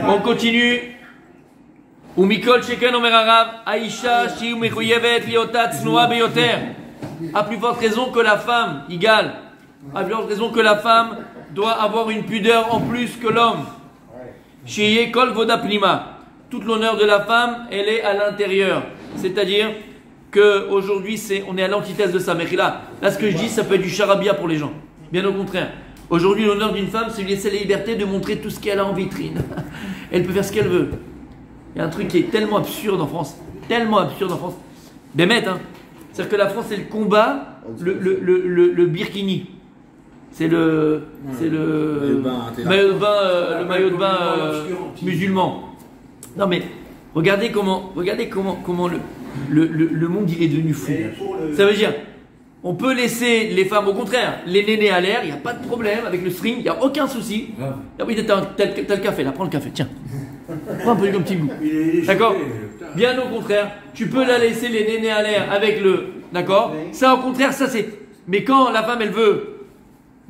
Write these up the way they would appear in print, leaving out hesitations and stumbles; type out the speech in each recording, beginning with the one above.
On continue. Ou Mikol Sheken Omer Arav, Aisha, Shi Mechuyevet, Liota, Tsnoa, Beyoter. À plus forte raison que la femme, égale. À plus forte raison que la femme doit avoir une pudeur en plus que l'homme. Shiye Kol Voda Plima. Toute l'honneur de la femme, elle est à l'intérieur. C'est-à-dire qu'aujourd'hui, on est à l'antithèse de ça. Mais là, ce que je dis, ça peut être du charabia pour les gens. Bien au contraire. Aujourd'hui, l'honneur d'une femme, c'est lui laisser la liberté de montrer tout ce qu'elle a en vitrine. Elle peut faire ce qu'elle veut. Il y a un truc qui est tellement absurde en France. Tellement absurde en France. Bémet, hein. C'est-à-dire que la France, elle combat le birkini. C'est le maillot de bain musulman. Non mais, regardez comment le monde il est devenu fou. Ça veut dire, on peut laisser les femmes, au contraire, les nénés à l'air, il n'y a pas de problème avec le string, il n'y a aucun souci. Ah oui, t'as le café, là, prends le café, tiens. Prends un peu comme petit goût. D'accord? Bien au contraire, tu peux la laisser les nénés à l'air avec le... D'accord? Ça, au contraire, ça c'est... Mais quand la femme, elle veut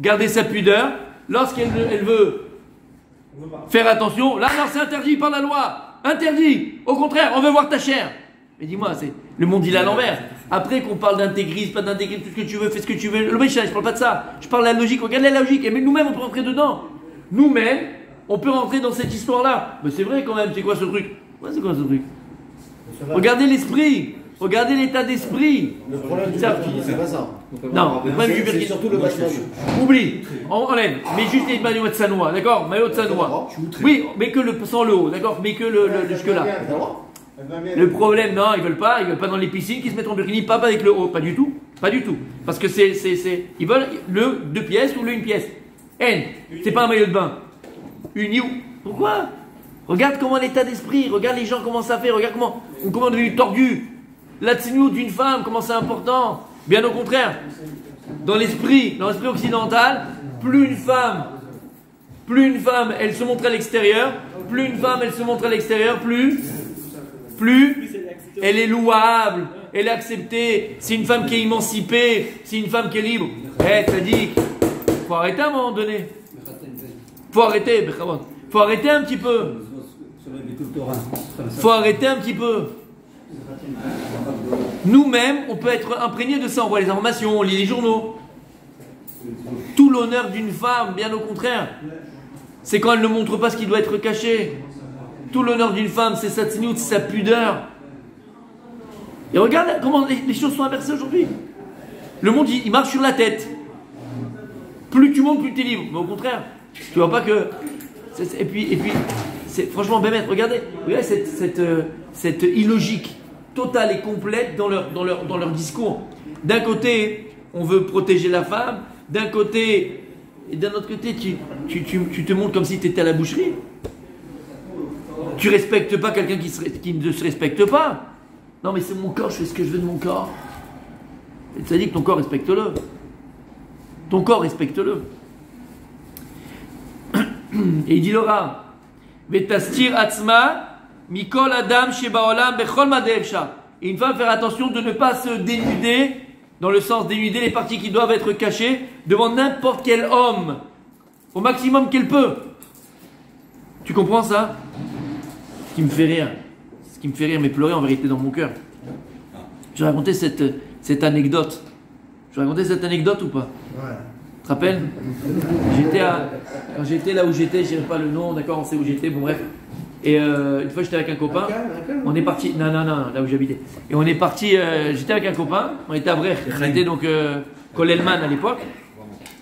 garder sa pudeur, lorsqu'elle veut faire attention, là, non, c'est interdit par la loi. Interdit. Au contraire, on veut voir ta chair. Mais dis-moi, le monde il est à l'envers. Après qu'on parle d'intégrisme, pas d'intégrisme, tout ce que tu veux, fais ce que tu veux. Le méchant, je parle pas de ça. Je parle de la logique. Regarde la logique. Et mais nous-mêmes, on peut rentrer dedans. Nous-mêmes, on peut rentrer dans cette histoire-là. Mais c'est vrai quand même. C'est quoi ce truc? Ouais, c'est quoi ce truc? Regardez l'esprit. Regardez l'état d'esprit. Le problème du c'est pas ça. Non, c'est surtout le match. Oublie, on enlève. Mais juste les maillots de Sanois, d'accord? Maillot de Sanois. Oui, mais que sans le haut, d'accord? Mais que le jusque-là. Le problème, non, ils veulent pas dans les piscines qui se mettent en burkini, pas avec le haut, pas du tout. Parce que ils veulent le 2 pièces ou le 1 pièce. N, c'est pas un maillot de bain. Une you. Pourquoi? Regarde comment l'état d'esprit, regarde les gens comment ça fait, regarde comment on est devenu tordu. La tsinout d'une femme, comment c'est important. Bien au contraire, dans l'esprit occidental, plus une femme, elle se montre à l'extérieur, plus elle est louable, elle est acceptée. C'est une femme qui est émancipée, c'est une femme qui est libre. T'as dit, faut arrêter à un moment donné. Faut arrêter un petit peu. Nous-mêmes, on peut être imprégné de ça. On voit les informations, on lit les journaux. Tout l'honneur d'une femme, bien au contraire, c'est quand elle ne montre pas ce qui doit être caché. Tout l'honneur d'une femme, c'est sa tsniout, c'est sa pudeur. Et regarde comment les choses sont inversées aujourd'hui. Le monde, il marche sur la tête. Plus tu montes, plus tu es libre. Mais au contraire, tu vois pas que... Et puis c'est franchement, Bémet, regardez cette illogique totale et complète dans leur discours. D'un côté, on veut protéger la femme, d'un côté, et d'un autre côté, tu te montres comme si tu étais à la boucherie. Tu respectes pas quelqu'un qui ne se respecte pas. Non mais c'est mon corps, je fais ce que je veux de mon corps. Et ça dit que ton corps, respecte-le. Ton corps, respecte-le. Et il dit Laura, Vetastir atzma, mikol adam shebaolam bechol madevsha. Et une femme faire attention de ne pas se dénuder, dans le sens dénuder les parties qui doivent être cachées, devant n'importe quel homme, au maximum qu'elle peut. Tu comprends ça? Ce qui me fait rire, mais pleurer en vérité dans mon cœur. Je vais raconter cette anecdote. Je vais raconter cette anecdote ou pas? Ouais. Tu te rappelles? Quand j'étais là où j'étais, je dirais pas le nom, d'accord, on sait où j'étais, bon bref. Et une fois j'étais avec un copain, on est parti, non, là où j'habitais. Et on est parti, j'étais avec un copain, on était à Brech, on était donc Kolelman à l'époque.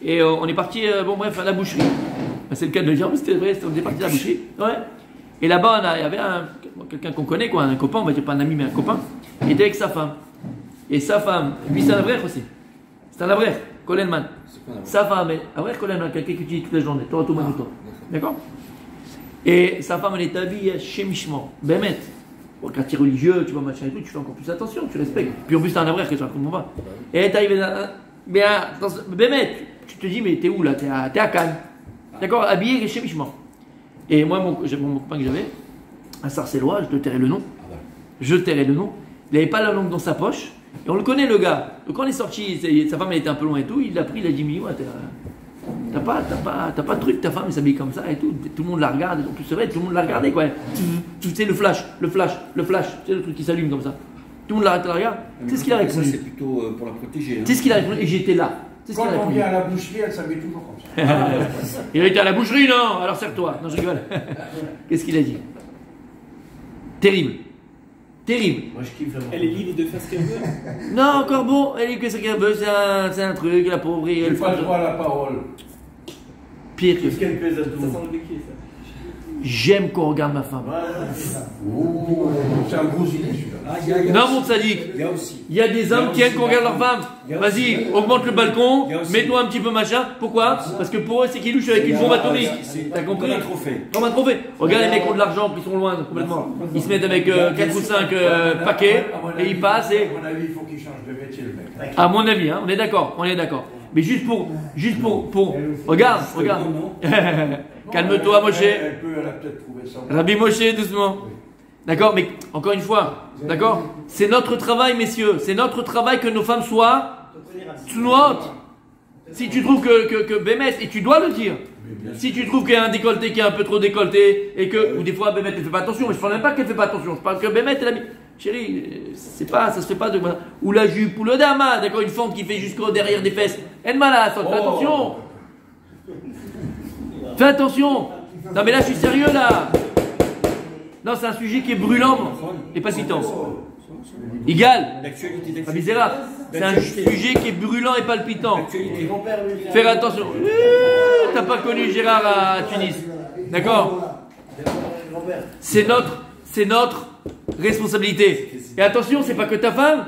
Et on est parti, bon bref, à la boucherie. C'est le cas de le dire, mais c'était vrai, on est parti à la boucherie. Ouais. Et là-bas, il y avait quelqu'un qu'on connaît, quoi, un copain, on va dire pas un ami, mais un copain. Il était avec sa femme. Et sa femme, lui c'est un Avrech aussi. C'est un Avrech, Kolelman. Sa femme, Avrech Kolelman, quelqu'un qui utilise toute la journée, toi, tout le monde, toi. D'accord? Et sa femme, elle est habillée chez Mishman, Bémet. Bon, quand tu es religieux, tu vois machin et tout, tu fais encore plus attention, tu respectes. Puis en plus, t'es un Avrech, que tu racontes pas. Et elle est arrivée là, Bémet, tu te dis, mais t'es où là? T'es à Cannes. D'accord? Habillé chez Mishman. Et moi, mon copain que j'avais, un sarcellois, je te tairai le nom. Il n'avait pas la langue dans sa poche. Et on le connaît, le gars. Donc quand on est sorti, sa femme elle était un peu loin et tout, il l'a pris, il a dit, mais ouais, T'as pas de truc, ta femme elle s'habille comme ça et tout le monde la regarde, en plus c'est vrai, tout le monde l'a regardé quoi. Tu sais le flash, tu sais le truc qui s'allume comme ça. Tout le monde la regarde. Tu sais ce qu'il a répondu? Ça c'est plutôt pour la protéger. Tu sais ce qu'il a répondu? Et j'étais là. Quand on vient à la boucherie, elle s'habille toujours comme ça. Il a été à la boucherie, non? Alors serre-toi. Non, je rigole. Qu'est-ce qu'il a dit? Terrible. Terrible. Moi, je kiffe vraiment. Elle est libre de faire ce qu'elle veut. Non, encore bon. Elle est que ce qu'elle veut, c'est un truc, la pauvre. J'ai Elle pas le droit à la parole. Pire que Qu'est-ce ça. qu'elle pèse à tout le Ça monde. sent le béquet, ça. J'aime qu'on regarde ma femme. Oh, c'est un gros idée celui-là. Non, mon sadique. Il y a aussi. Il y a des hommes qui aiment qu'on regarde leur femme. Vas-y, augmente le balcon, Il y a aussi- mets-toi un petit peu machin. Pourquoi? Parce que pour eux, c'est qu'ils louchent avec une bombe atomique. T'as compris? Comme un trophée. Comme un trophée. Regarde les mecs qui ont de l'argent, qui sont loin complètement. Ils se mettent avec 4 ou 5 paquets et ils passent et. À mon avis, il faut qu'il change de métier le mec. À mon avis, hein, on est d'accord. Mais juste pour. Regarde. Calme-toi, Moshe. Elle a peut-être trouvé ça. Rabbi Moshe, doucement. D'accord, mais encore une fois, d'accord, c'est notre travail, messieurs. C'est notre travail que nos femmes soient tsnoot. Si tu trouves que Bémet, et tu dois le dire. Si tu trouves qu'il y a un décolleté qui est un peu trop décolleté, et que, ou des fois Bémet elle fait pas attention, mais je parle même pas qu'elle fait pas attention, je parle que Bémet elle a mis. Chérie, c'est pas, ça se fait pas de. Ou la jupe, ou le dama, d'accord, une fente qui fait jusqu'au derrière des fesses. Elle malade, fais attention. Fais attention. Non mais là je suis sérieux là. Non, c'est un sujet qui est brûlant et palpitant. Égal. L'actualité. Pas misérable. C'est un sujet qui est brûlant et palpitant. L'actualité. Faire attention. T'as pas connu Gérard à Tunis. D'accord? C'est notre responsabilité. Et attention, c'est pas que ta femme.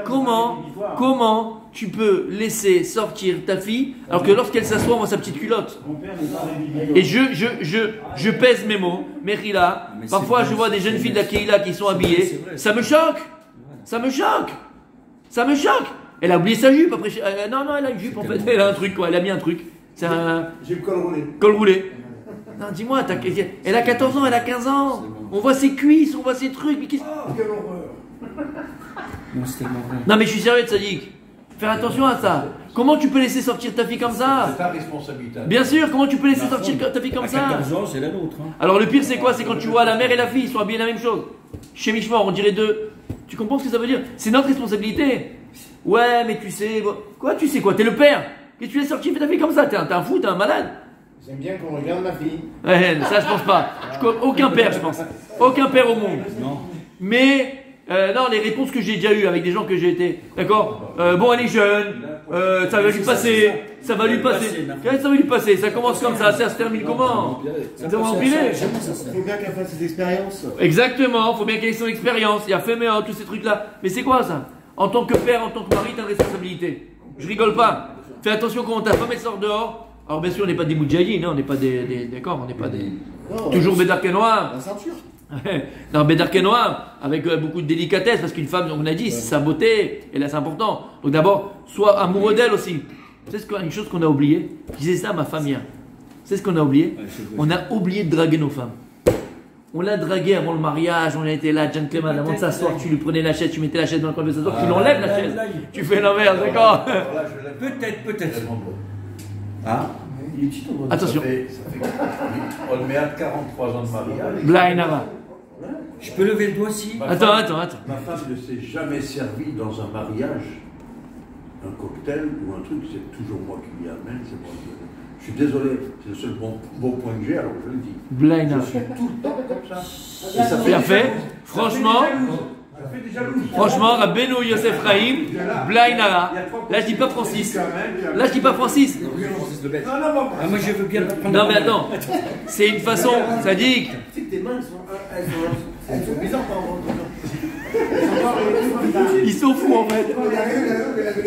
Comment tu peux laisser sortir ta fille alors que lorsqu'elle s'assoit, on voit sa petite culotte? Et je pèse mes mots, Merila. Parfois, je vois des jeunes filles de la Keila qui sont habillées. Ça me choque. Elle a oublié sa jupe après. Non, elle a une jupe en fait. Elle a un truc quoi. Elle a mis un truc. C'est un J'ai le col roulé. col roulé. Non, dis-moi, elle a 14 ans, elle a 15 ans. On voit ses cuisses, on voit ses trucs. Mais qu'est-ce... Oh, quelle horreur. Non, c'est tellement vrai. Non, mais je suis sérieux, Tzadik. Faire attention à ça. Comment tu peux laisser sortir ta fille comme ça? C'est ta responsabilité. Bien sûr, comment tu peux laisser sortir ta fille comme À ça? 14 ans, c'est la nôtre. Hein. Alors le pire c'est quoi? C'est quand tu vois la mère et la fille, ils sont habillés la même chose. Chez Mishmor, on dirait deux. Tu comprends ce que ça veut dire? C'est notre responsabilité. Ouais, mais tu sais... Quoi, tu sais quoi? T'es le père. Qu'est-ce que tu laisses sortir ta fille comme ça? T'es un fou, t'es un malade. J'aime bien qu'on regarde ma fille. Ouais, ça je pense pas. Aucun père, je pense. Aucun père au monde. Non. Mais... non, les réponses que j'ai déjà eues avec des gens que j'ai été, d'accord. Bon, elle est jeune, ça va lui passer, ça va lui passer. Ça commence comme ça se termine comment? Ça va empiler. Il faut bien qu'elle fasse ses expériences. Exactement, faut bien qu'elle ait son expérience. Il y a fait tous ces trucs-là. Mais c'est quoi ça? En tant que père, en tant que mari, t'as une responsabilité. Je rigole pas. Fais attention comment ta femme elle sort dehors. Alors bien sûr, on n'est pas des moudjahidines, hein, on n'est pas d'accord, on n'est pas des. Non, Toujours bédarque noir. la ceinture. Non, bédarque noir, avec beaucoup de délicatesse, parce qu'une femme, on a dit, c'est sa beauté, et là c'est important. Donc d'abord, sois amoureux d'elle aussi. C'est une chose qu'on a oublié. Je disais ça à ma femme hier. C'est ce qu'on a oublié. On a oublié de draguer nos femmes. On l'a dragué avant le mariage, on a été là, gentleman, avant de s'asseoir, tu lui prenais la chaise, tu mettais la chaise dans le coin de s'asseoir, tu l'enlèves la chaise. Tu fais l'inverse, d'accord? Peut-être. Ah. Attention. Ça fait, on le met à 43 ans de mariage. Blainara. Je peux lever le doigt si. Attends. Ma femme ne s'est jamais servie dans un mariage un cocktail ou un truc, c'est toujours moi qui lui amène, c'est moi qui... Je suis désolé, c'est le seul bon point que j'ai, alors je le dis. Blainara. Je suis tout le temps comme ça. Et ça Bien fait. Franchement. Ça fait des jalouses. Franchement, Rabbeinu Yosef Rahim, Blainara. Là, je dis pas Francis. Là, je dis pas Francis. Ah, moi je veux bien prendre. Non, mais attends. C'est une façon, ça dit. Tu sais que tes mains, elles sont bizarres par rapport Ils sont fous en fait.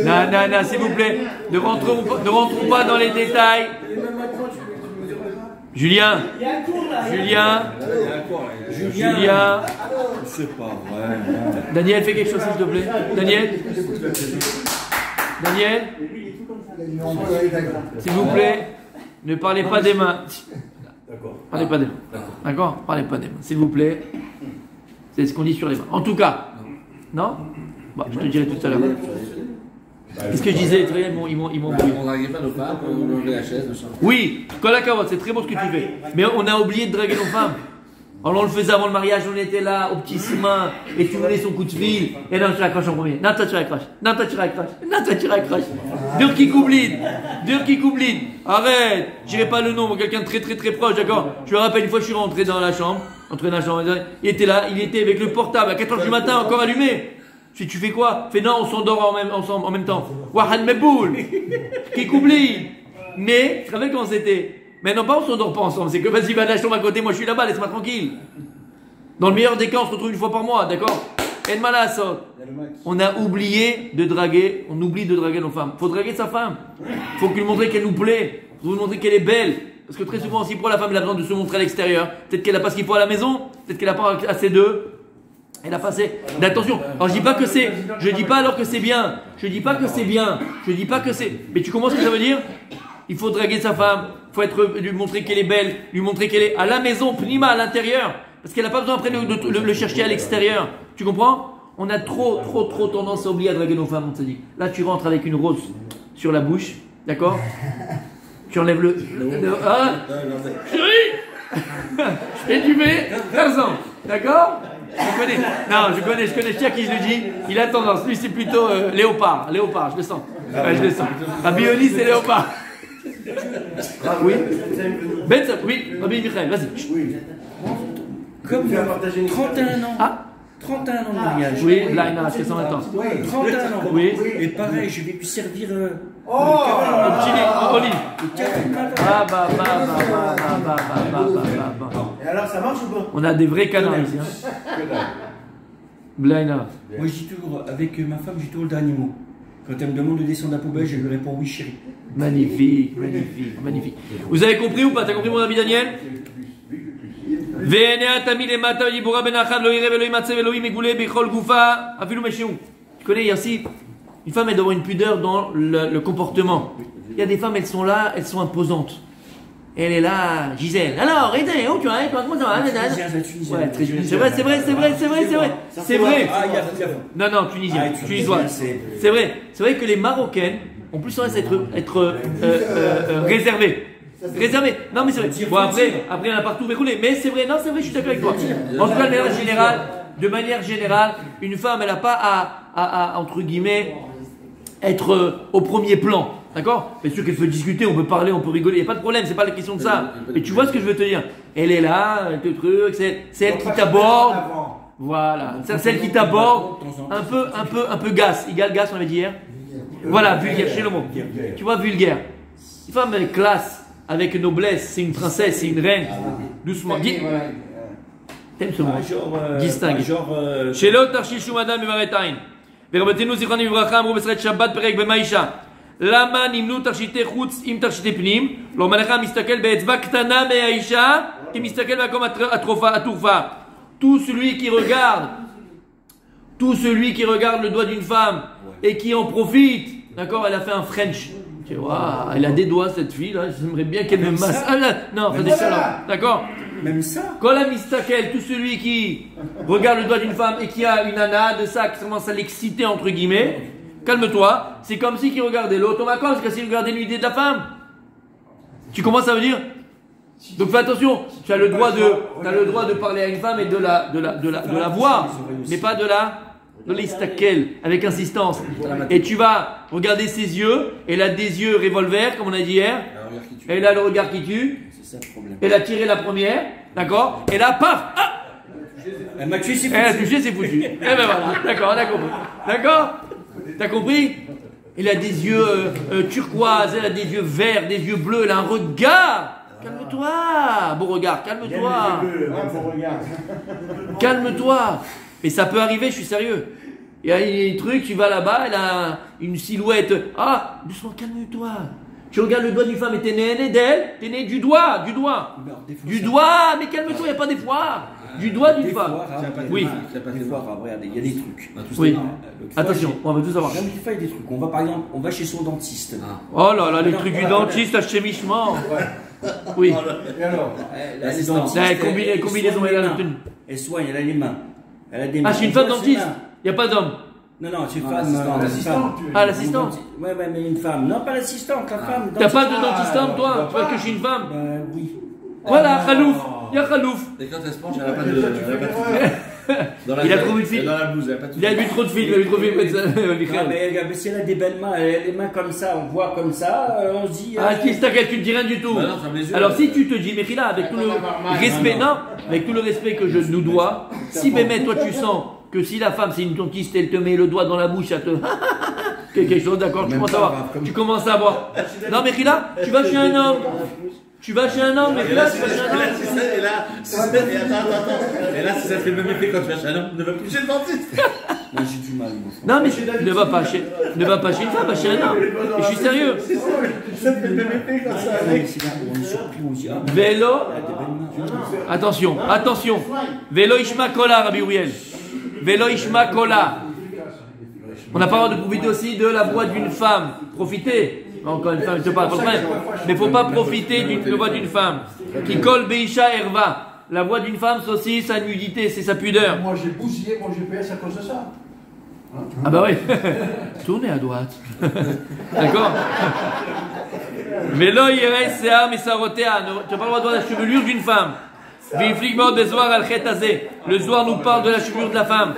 Non, s'il vous plaît. Ne rentrons pas dans les détails. Julien. C'est pas vrai. Daniel, fais quelque chose s'il te plaît. Daniel, s'il vous plaît, ne parlez pas des mains. D'accord. Parlez pas des mains. D'accord? Parlez pas des mains. S'il vous plaît. C'est ce qu'on dit sur les mains. En tout cas. Non? Bon, je te dirai tout à l'heure. Qu'est-ce que je disais? Très bien, ils m'ont embrouillé. On n'arrive pas nos femmes, on enlève la chaise, machin. Oui, Kolakavot, c'est très beau ce que tu fais. Mais on a oublié de draguer nos femmes. Alors on le faisait avant le mariage, on était là, au petit chemin, et tu voulais son coup de fil. Et non, tu raccroches en premier. Non, toi tu raccroches. Non, toi tu raccroches. Non, toi tu raccroches. Dur qui coubline. Dur qui coubline. Arrête. J'irai pas le nom, moi, quelqu'un de très très très proche, d'accord? Je me rappelle une fois, je suis rentré dans la chambre. Il était là, il était avec le portable à 4h du matin, encore allumé. Je dis, tu fais quoi? Fais non, on s'endort ensemble en même temps. Wahan Meboul. Qui coubline. Mais, tu te rappelles comment c'était? Mais non, pas on s'endort pas ensemble, c'est que vas-y, va de la chambre à côté, moi je suis là-bas, laisse-moi tranquille. Dans le meilleur des cas, on se retrouve une fois par mois, d'accord? On a oublié de draguer, on oublie de draguer nos femmes. Faut draguer sa femme. Faut lui montrer qu'elle nous plaît. Faut lui montrer qu'elle est belle. Parce que très souvent, si pour la femme, elle a besoin de se montrer à l'extérieur. Peut-être qu'elle n'a pas ce qu'il faut à la maison, peut-être qu'elle n'a pas assez d'eux. Elle a passé. Mais attention, alors je dis pas que c'est. Je dis pas alors que c'est bien. Je dis pas que c'est bien. Je dis pas que c'est. Mais tu comprends ce que ça veut dire? Il faut draguer sa femme, il faut lui montrer qu'elle est belle, lui montrer qu'elle est à la maison, prima, à l'intérieur. Parce qu'elle n'a pas besoin après de le chercher à l'extérieur. Tu comprends? On a trop tendance à oublier à draguer nos femmes, on te dit. Là, tu rentres avec une rose sur la bouche, d'accord? Tu enlèves ah, chérie. Je fais du mets, Tarzan, d'accord? Je connais Chia qui je le dis, il a tendance, lui c'est plutôt léopard, je le sens. Ouais, je le sens. Rabbi Yoni, c'est léopard. Oui. Oui, Rabbi Michael, vas-y. Oui. Comme Tu vas partager une 31 ans. Ah. 31 ans de mariage. Oui, là, il a 600 ans. 31 ans. Oui. Et pareil, je vais lui servir. Au petit olive. Ah, Et alors, ça marche ou pas? On a des vrais canards ici. Blaina. Moi, je dis toujours, avec ma femme, j'ai toujours le dernier mot. Quand elle me demande de descendre la poubelle, je lui réponds oui, chérie. Magnifique. Vous avez compris ou pas? T'as compris mon ami Daniel? Tu connais ici, une femme elle doit avoir une pudeur dans le comportement. Il y a des femmes, elles sont là, elles sont imposantes. Elle est là, Gisèle. Alors, aidez, où tu vas? Comment ça va? Ouais, très tunisienne. C'est vrai. Non, tunisiennes. C'est vrai que les Marocaines ont plus tendance à être réservées. Non, mais c'est vrai. Bon, après, il y en a partout verroulé. Mais c'est vrai, je suis d'accord avec toi. En tout cas, de manière générale, une femme, elle n'a pas à, entre guillemets, être au premier plan. D'accord? Bien sûr qu'elle peut discuter, on peut parler, on peut rigoler, il n'y a pas de problème, c'est pas la question de ça. Mais tu vois ce que je veux te dire? Elle est là, elle te truc, c'est elle qui t'aborde. Voilà, c'est celle qui t'aborde. Un peu gas, égal gas, on avait dit hier. Voilà, vulgaire, chez le mot. Tu vois, vulgaire. Une femme avec classe, avec noblesse, c'est une princesse, c'est une reine. Doucement. T'aimes ce mot? Distingue. Chez l'autre, Tarchishu Madame Maretain. ורבתנו זיכרונם לברכה אמרו בסרט שבת פרק במאישה למה נמנו תכשיטי חוץ עם תכשיטי פנים? לא מלאכה מסתכל באצבע קטנה מהאישה כי מסתכל במקום התרופה. Tout celui qui regarde le doigt d'une femme et qui en profite, d'accord, elle a fait un French. Wow, elle a des doigts cette fille là, j'aimerais bien qu'elle me masse. Ah, là, non, fais des salons, d'accord? Même ça. Kola mistakel, tout celui qui regarde le doigt d'une femme et qui a une nana de ça qui commence à l'exciter entre guillemets, calme-toi, c'est comme si qui regardait l'autre en vacances, c'est comme s'il regardait l'idée de la femme. Tu comprends ça veut dire? Donc fais attention, tu as le droit de parler à une femme et de la voir, mais pas de l'istakel, avec insistance. Et tu vas regarder ses yeux, elle a des yeux revolver, comme on a dit hier, elle a le regard qui tue, elle a tiré la première, d'accord, et là, paf, ah, elle m'a tué, c'est foutu. Elle a touché, c'est foutu. Et ben voilà, d'accord, on a compris. D'accord? T'as compris? Elle a des yeux turquoise, elle a des yeux verts, des yeux bleus, elle a un regard. Calme-toi, beau regard, calme-toi. Calme-toi. Mais ça peut arriver, je suis sérieux. Il y a des trucs, tu vas là-bas, elle a une silhouette. Ah, doucement, calme-toi. Tu regardes le doigt d'une femme et t'es né d'elle, t'es né du doigt. Du doigt, mais calme-toi, il n'y a pas des foires. Du doigt d'une femme. Oui. Des fois, regardez, il y a des trucs. Oui. Attention, on va tout savoir. Même des fois, il y a des trucs. On va, par exemple, on va chez son dentiste. Oh là là, les trucs du dentiste, à chez Michement. Oui. Et alors? Combinaison, elle a elle soigne, elle a les mains. Elle a des Ah, chez une femme dentiste, il n'y a pas d'homme. Non, c'est Non, femme. L'assistante. Ah, l'assistante. Ouais, mais une femme. Non, pas l'assistante, la femme. T'as pas de dentistante, toi? Tu vois que je suis une femme? Oui. Voilà, Khalouf. Il y a Khalouf. Et quand elle se penche, elle n'a pas de. Il a trouvé une fille. Dans la blouse, elle n'a pas de. Il a vu trop de filles, il a vu trop de filles. Non, mais si elle a des belles mains, les mains comme ça, on voit comme ça, on se dit. Ah, qui t'inquiète, tu ne dis rien du tout. Bah non, ferme les yeux. Alors, si tu te dis, mais Rila, avec tout le respect, non, avec tout le respect que je nous dois, si Bémet, toi, tu sens que si la femme, c'est une tontiste, elle te met le doigt dans la bouche, elle te. Quelque chose, d'accord, tu commences à voir. Non, mais Rila, tu vas chez un homme. Tu vas chez un homme, mais là, tu vas chez un homme. Et là, si ça fait le même effet quand tu vas chez un homme, ne va plus chez le dentiste. Moi, j'ai du mal. Non, mais ne va pas chez une femme, va chez un homme. Et je suis sérieux. Ça fait le même effet quand ça arrive. On est surpris, on se dit, ah, Vélo, elle a des belles mains. attention. Vélo Ishma Kola, Rabbi Uriel. Vélo Ishma Kola. On n'a pas le droit de profiter aussi de la voix d'une femme. Profitez. Encore une femme, je te parle, mais il ne faut pas profiter de la voix d'une femme. Qui colle Beisha Herva. La voix d'une femme, c'est aussi sa nudité, c'est sa pudeur. Moi j'ai bousillé mon GPS à cause de ça. Ah bah oui. Tournez à droite. D'accord. Vélo Yerei Seah Misarotea. Tu n'as pas le droit de voir la chevelure d'une femme. Viflik Mord Bezoar al Chetazé. Le Zohar nous parle de la chevelure de la femme.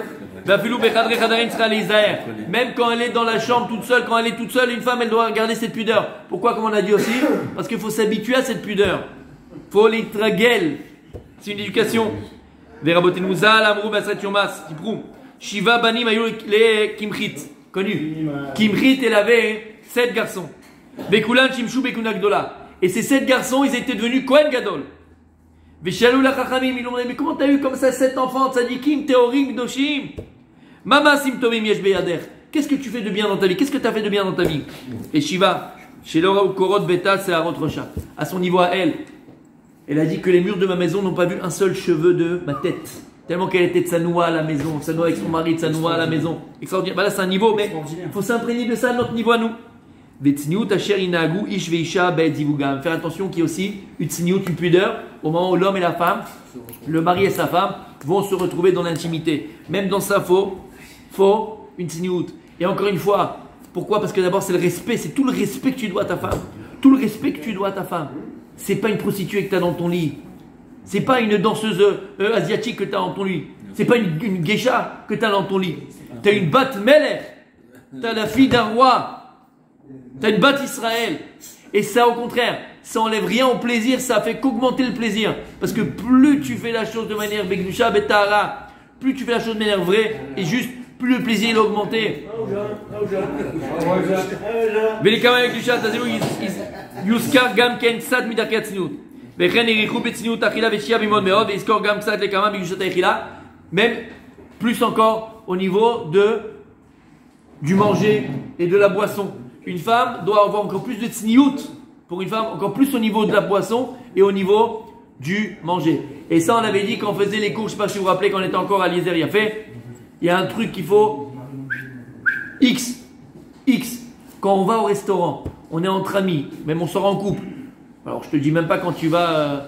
Même quand elle est dans la chambre toute seule, quand elle est toute seule, une femme, elle doit garder cette pudeur. Pourquoi, comme on a dit aussi? Parce qu'il faut s'habituer à cette pudeur. Faut l'intragel. C'est une éducation. Shiva Banim Ayou les Kimchit. Connu. Kimchit, elle avait 7 garçons. Bekulan Shimshu Bekunagdola. Et ces 7 garçons, ils étaient devenus Kohen Gadol. Veshalou la Chachamim, ils l'ont dit, mais comment t'as eu comme ça 7 enfants, tzadikim, théorim, gdoshim? Mama simtomim yesh beyader. Qu'est-ce que tu fais de bien dans ta vie? Qu'est-ce que tu as fait de bien dans ta vie? Et Shiva, chez Laura ou Korot Beta, c'est Arot Rocha. À son niveau à elle, elle a dit que les murs de ma maison n'ont pas vu un seul cheveu de ma tête. Tellement qu'elle était tsanoua à la maison, tsanoua avec son mari, tsanoua à la maison. Extraordinaire. Bah là, c'est un niveau, mais il faut s'imprégner de ça à notre niveau à nous. Faire attention qu'il y ait aussi une pudeur au moment où l'homme et la femme, le mari et sa femme vont se retrouver dans l'intimité. Même dans ça, faut une tzniut. Et encore une fois, pourquoi? Parce que d'abord c'est le respect, c'est tout le respect que tu dois à ta femme. Tout le respect que tu dois à ta femme. C'est pas une prostituée que tu as dans ton lit. C'est pas une danseuse asiatique que tu as dans ton lit. C'est pas une geisha que tu as dans ton lit. Tu as une bat melech. Tu as la fille d'un roi. Tu as une batte Israël. Et ça, au contraire, ça enlève rien au plaisir, ça fait qu'augmenter le plaisir. Parce que plus tu fais la chose de manière begdusha betara, plus tu fais la chose de manière vraie et juste, plus le plaisir il est augmenté. Velikama avec Gdusha, tazelu yuskar gam ken ksat midakei hatzniut. Vechen irichu betzniut achila veshia bimod meod veiskor gam ksat lekama begdushat ha'echila. Même plus encore au niveau du manger et de la boisson. Une femme doit avoir encore plus de tsniout pour une femme, encore plus au niveau de la boisson et au niveau du manger. Et ça, on avait dit quand on faisait les cours, je ne sais pas si vous vous rappelez, quand on était encore à Eliezer Yafé, il y a un truc qu'il faut X. Quand on va au restaurant, on est entre amis, même on sort en couple. Alors, je te dis même pas quand tu vas,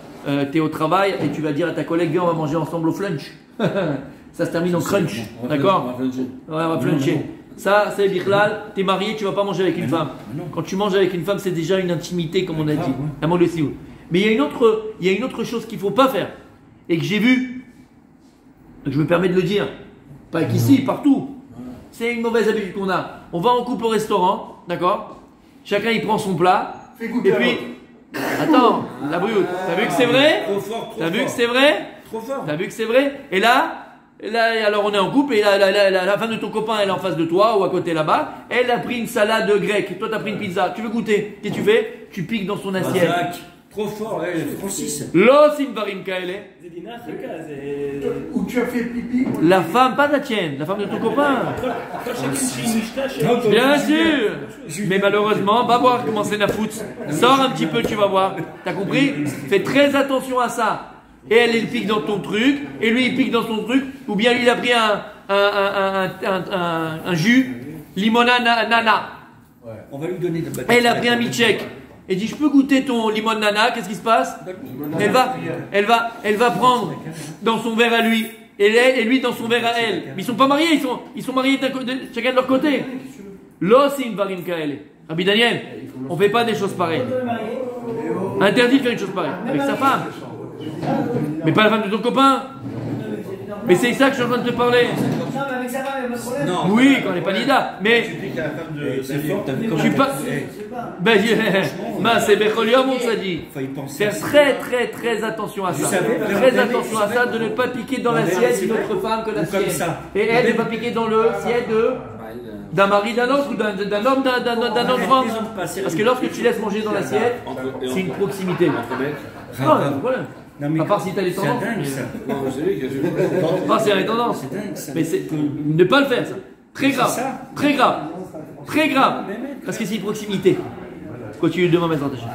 tu es au travail et tu vas dire à ta collègue, viens, on va manger ensemble au flunch. Ça se termine en crunch. D'accord? Ouais, on va fluncher. Ça, c'est Bichlal, t'es marié, tu vas pas manger avec une femme. Quand tu manges avec une femme, c'est déjà une intimité, comme on a dit. Mais il y a une autre chose qu'il faut pas faire. Et que j'ai vu, je me permets de le dire, pas qu'ici, partout. C'est une mauvaise habitude qu'on a. On va en couple au restaurant, d'accord? Chacun il prend son plat. Et puis, attends, la brioute. T'as vu que c'est vrai? T'as vu que c'est vrai? T'as vu que c'est vrai? Et là, alors on est en couple et la femme de ton copain elle est en face de toi ou à côté là-bas, elle a pris une salade grecque, toi t'as pris une pizza, tu veux goûter, qu'est-ce que tu fais? Tu piques dans son assiette. Trop fort, Francis. L'osimvarim kaele. Où tu as fait pipi? La femme, pas la tienne, la femme de ton copain. Bien sûr. Mais malheureusement, va voir comment c'est la foot. Sors un petit peu, tu vas voir. T'as compris? Fais très attention à ça. Et elle, il pique dans ton truc, et lui, il pique dans son truc, ou bien lui, il a pris un jus, limona nana. Ouais. On va lui donner de elle a pris un milkshake. Et dit, je peux goûter ton limon nana, qu'est-ce qui se passe? Elle va prendre dans son verre à lui, et lui dans son verre à elle. Mais ils sont pas mariés, ils sont mariés chacun de leur côté. L'osim varim kaele. Rabbi Daniel, on fait pas des choses pareilles. Interdit de faire une chose pareille avec sa femme. Mais pas la femme de ton copain. Mais c'est ça que je suis en train de te parler. Non, mais avec sa femme, il n'y a pas de problème. Non. Oui, quand on n'est pas nida. Mais Tu dis qu'à la femme de. C'est fort, t'as vu je comment suis pas. Ben, c'est Becholium, on t'a dit. Faut y penser. Faire très attention à ça. savais, Très attention à ça, de ne pas piquer dans l'assiette d'une autre femme que la Ou comme sienne. ça. Et elle ne pas piquer dans l'assiette d'un mari d'un autre ou d'un homme d'un autre homme. Parce que lorsque tu laisses manger dans l'assiette, c'est une proximité. Entre mecs. Non, il y a pas de problème. Non, mais À part si t'as les c'est tendances. dingue ça. Non, mais c'est lui que je. Ah, c'est les tendances. C'est dingue ça. Mais c'est ne pas le faire, ça. Très grave. ça. Très grave. Très grave. Parce que c'est une proximité. Continue demain, maintenant, ta chaîne.